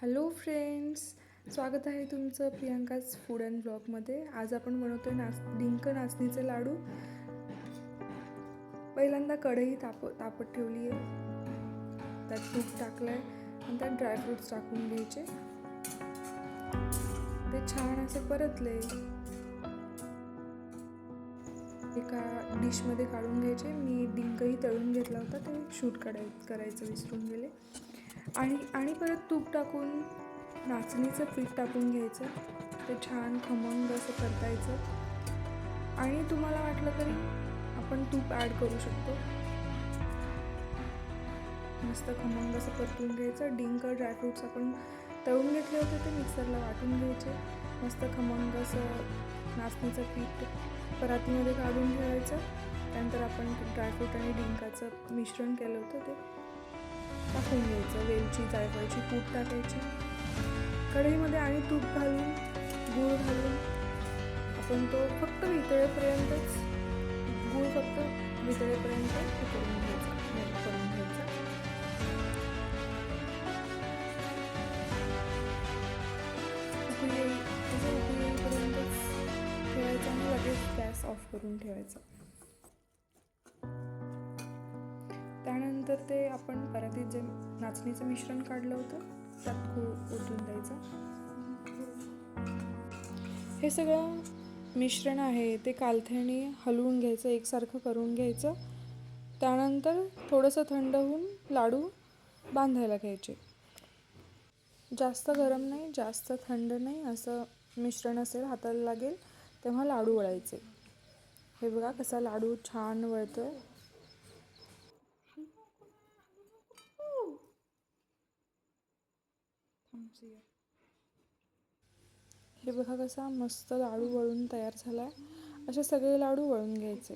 Hello friends, स्वागत आहे तुमचं प्रियांकाज फूड अँड ब्लॉगमध्ये. आज आपण बनवतोय डिंक नाचणीचे लाडू. पहिल्यांदा कढई तापत ठेवली आहे, त्यात तूप टाकलं आहे आणि त्यात ड्रायफ्रूट्स टाकून घ्यायचे. ते छान असे परतले, एका डिशमध्ये काढून घ्यायचे. मी डिंकही तळून घेतला होता, ते शूट करायचं विसरून गेले. आणि परत तूप टाकून नाचणीचं पीठ टाकून घ्यायचं. ते छान खमंग असं परतायचं. आणि तुम्हाला वाटलं तरी आपण तूप ॲड करू शकतो. मस्त खमंग असं परतून घ्यायचं. डिंक ड्रायफ्रूट्स आपण तळून घेतले होते, ते मिक्सरला वाटून घ्यायचे. मस्त खमंग असं नाचणीचं पीठ परातीमध्ये काढून ठेवायचं. त्यानंतर आपण ड्रायफ्रूट आणि डिंकाचं मिश्रण केलं होतं ते टाकून घ्यायचं. वेलची, जायफळची पूड टाकायची. कढईमध्ये आणि तूप घालून, गूळ घालून आपण तो फक्त वितळेपर्यंतच, गूळ फक्त वितळेपर्यंत करून घ्यायचा. उकळी येईपर्यंतच ठेवायचा आणि लगेच गॅस ऑफ करून ठेवायचा. त्यानंतर ते आपण परातीत जे नाचणीचं मिश्रण काढलं होतं त्यात गूळ ओतून द्यायचं. हे सगळं मिश्रण आहे ते कालथ्याने हलवून घ्यायचं, एकसारखं करून घ्यायचं. त्यानंतर थोडंसं थंड होऊन लाडू बांधायला घ्यायचे. जास्त गरम नाही, जास्त थंड नाही, असं मिश्रण असेल, हाताला लागेल तेव्हा लाडू वळायचे. हे बघा कसा लाडू छान वळतोय. हे बघा कसा मस्त लाडू वळून तयार झाला आहे. असे सगळे लाडू वळून घ्यायचे.